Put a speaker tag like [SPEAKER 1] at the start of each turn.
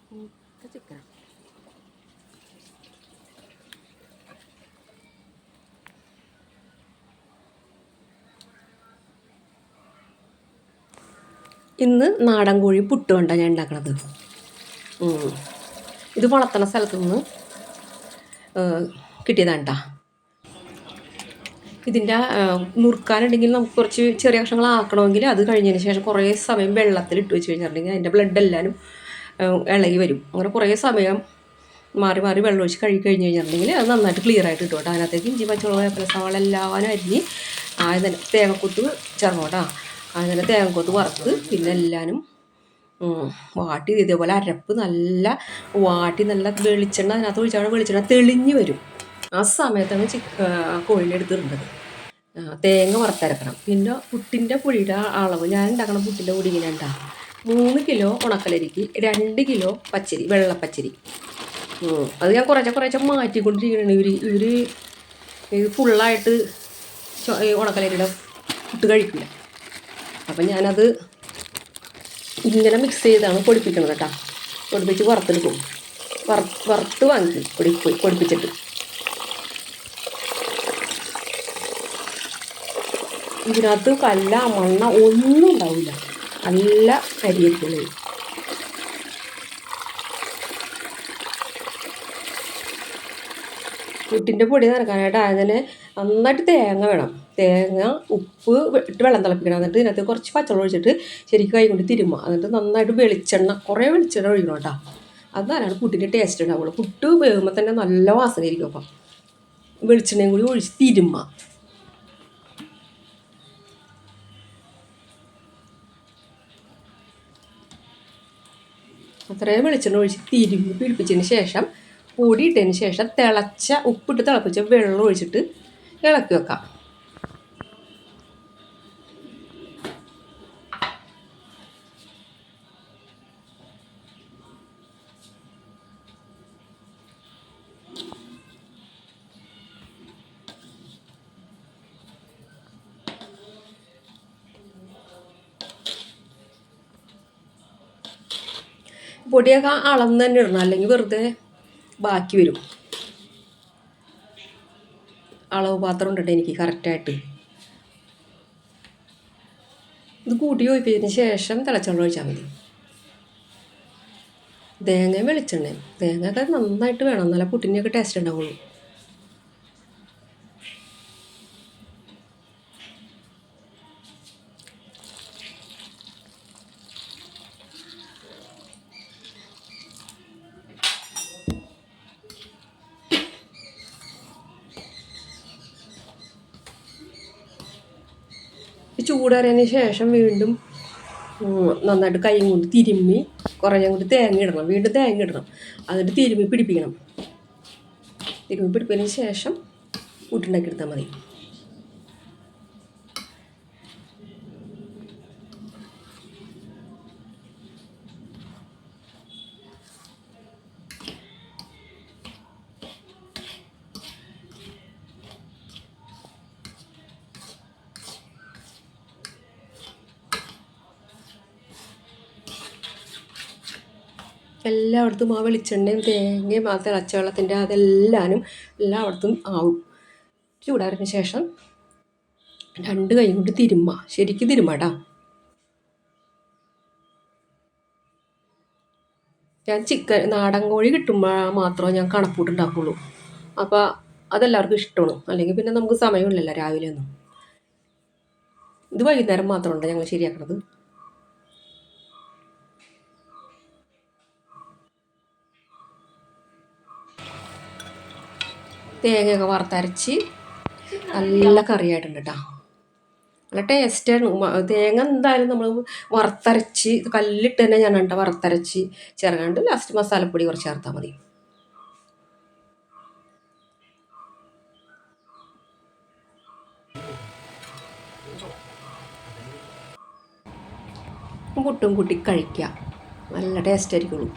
[SPEAKER 1] Chicken ഇന്ന് നാടൻ കോഴി പുട്ട് കൊണ്ടാണ് ഞാൻ ഉണ്ടാക്കണത്. ഇത് വളർത്തണ സ്ഥലത്തു നിന്ന് കിട്ടിയതാണ് കേട്ടോ. ഇതിൻ്റെ നുറുക്കാനുണ്ടെങ്കിൽ നമുക്ക് കുറച്ച് ചെറിയ കഷ്ണങ്ങളാക്കണമെങ്കിൽ അത് കഴിഞ്ഞതിന് ശേഷം കുറേ സമയം വെള്ളത്തിൽ ഇട്ട് വെച്ച് കഴിഞ്ഞിട്ടുണ്ടെങ്കിൽ അതിൻ്റെ ബ്ലഡ് എല്ലാവരും ഇളകി വരും. അങ്ങനെ കുറേ സമയം മാറി മാറി വെള്ളം ഒഴിച്ച് കഴുകി കഴിഞ്ഞ് കഴിഞ്ഞിട്ടുണ്ടെങ്കിൽ അത് നന്നായിട്ട് ക്ലിയർ ആയിട്ട് കിട്ടും കേട്ടോ. അതിനകത്തേക്ക് ഇഞ്ചി പച്ചമുളക് വേപ്പില സവാള എല്ലാവരും അരിഞ്ഞ് ആദ്യം തേങ്ങക്കൊത്ത് ചേർന്നു കേട്ടോ. അങ്ങനെ തേങ്ങക്കൊത്ത് വറുത്ത് പിന്നെ എല്ലാവരും വാട്ടി ഇതേപോലെ അരപ്പ് നല്ല വാട്ടി നല്ല വെളിച്ചെണ്ണ അതിനകത്ത് ഒഴിച്ചാൽ വെളിച്ചെണ്ണ തെളിഞ്ഞ് വരും. ആ സമയത്താണ് കോഴിനെ എടുത്തിടേണ്ടത്. തേങ്ങ വറുത്തരക്കണം. പിന്നെ പുട്ടിൻ്റെ പൊടിയുടെ അളവ് ഞാൻ ഉണ്ടാക്കണം. പുട്ടിൻ്റെ പൊടി ഇങ്ങനെ ഉണ്ടാകും. 3 കിലോ ഉണക്കലരിക്ക് 2 കിലോ പച്ചരി, വെള്ളപ്പച്ചരി. അത് ഞാൻ കുറേശ്ശെ മാറ്റിക്കൊണ്ടിരിക്കുകയാണ്. ഇവർ ഇത് ഫുള്ളായിട്ട് ഉണക്കലരിയുടെ പുട്ട് കഴിക്കില്ല. അപ്പം ഞാനത് ഇങ്ങനെ മിക്സ് ചെയ്താണ് പൊടിപ്പിക്കണത് കേട്ടോ. പൊടിപ്പിച്ച് വറുത്തെടുക്കും. വറുത്ത് വാങ്ങി പൊടിപ്പിച്ചിട്ട് ഇതിനകത്ത് കല്ല മണ്ണ ഒന്നും ഉണ്ടാവില്ല. നല്ല അരിയിരിക്കുന്നത്. പുട്ടിൻ്റെ പൊടി നിറക്കാനായിട്ട് അതിന് നന്നായിട്ട് തേങ്ങ വേണം. തേങ്ങ ഉപ്പ് ഇട്ട് വെള്ളം തിളപ്പിക്കണം. എന്നിട്ട് ഇതിനകത്ത് കുറച്ച് പച്ചവെള്ളം ഒഴിച്ചിട്ട് ശരിക്കും കൈ കൊണ്ട് തിരുമ്മുക. എന്നിട്ട് നന്നായിട്ട് വെളിച്ചെണ്ണ കുറേ വെളിച്ചെണ്ണ ഒഴിക്കണം കേട്ടോ. അതാണ് പുട്ടിൻ്റെ ടേസ്റ്റ് ഉണ്ടാവുള്ളൂ. പുട്ട് വേകുമ്പോൾ തന്നെ നല്ല വാസന ഇരിക്കും. അപ്പം വെളിച്ചെണ്ണയും കൂടി ഒഴിച്ച് തിരുമ്മുക. അത്രയും വെളിച്ചെണ്ണ ഒഴിച്ച് തിരുമ്പി പിടിപ്പിച്ചതിന് ശേഷം പൊടി ഇട്ടതിന് ശേഷം ഉപ്പിട്ട് തിളപ്പിച്ച വെള്ളം ഒഴിച്ചിട്ട് ഇളക്കി വെക്കാം. പൊടിയൊക്കെ അളന്ന് തന്നെ ഇടണം, അല്ലെങ്കിൽ വെറുതെ ബാക്കി വരും. അളവ് പാത്രം ഉണ്ടോ എനിക്ക് കറക്റ്റായിട്ട്. ഇത് കൂട്ടി ഒഴിപ്പിച്ചതിന് ശേഷം തിളച്ചെള്ളം ഒഴിച്ചാൽ മതി. തേങ്ങയും വെളിച്ചെണ്ണയും തേങ്ങയൊക്കെ നന്നായിട്ട് വേണം, നല്ല പുട്ടിൻ്റെയൊക്കെ ടേസ്റ്റ് ഉണ്ടാവുള്ളൂ. ചൂടറിയതിന് ശേഷം വീണ്ടും നന്നായിട്ട് കൈ കൊണ്ട് തിരുമ്മി കുറേ കൂടി തേങ്ങ ഇടണം. വീണ്ടും തേങ്ങ ഇടണം. എന്നിട്ട് തിരുമ്മി പിടിപ്പിക്കണം. തിരുമ്മി പിടിപ്പിച്ചതിന് ശേഷം പുട്ടുണ്ടാക്കി എടുത്താൽ മതി. എല്ലായിടത്തും ആ വെളിച്ചെണ്ണയും തേങ്ങയും ആ തിളച്ച വെള്ളത്തിൻ്റെ എല്ലായിടത്തും ആവും. ചൂടാറിന് ശേഷം 2 കൈ കൊണ്ട് ശരിക്കും തിരുമ്മാട്ടാ. ഞാൻ നാടൻ കോഴി കിട്ടുമ്പോൾ മാത്രമേ ഞാൻ കണക്കൂട്ട് ഉണ്ടാക്കുള്ളൂ. അപ്പോൾ അതെല്ലാവർക്കും ഇഷ്ടമാണ്. അല്ലെങ്കിൽ പിന്നെ നമുക്ക് സമയമില്ലല്ലോ രാവിലെ ഒന്നും. ഇത് വൈകുന്നേരം മാത്രമുണ്ട് ഞങ്ങൾ ശരിയാക്കണത്. തേങ്ങയൊക്കെ വറുത്തരച്ച് നല്ല കറിയായിട്ടുണ്ട് കേട്ടോ. നല്ല ടേസ്റ്റാണ്. തേങ്ങ എന്തായാലും നമ്മൾ വറുത്തരച്ച് കല്ലിട്ട് തന്നെ ഞാൻ വറുത്തരച്ച് ചേർക്കാണ്ട് ലാസ്റ്റ് മസാലപ്പൊടി കുറച്ച് ചേർത്താൽ മതി. പുട്ടും കൂട്ടി കഴിക്കുക. നല്ല ടേസ്റ്റ് ആയിരിക്കുള്ളൂ.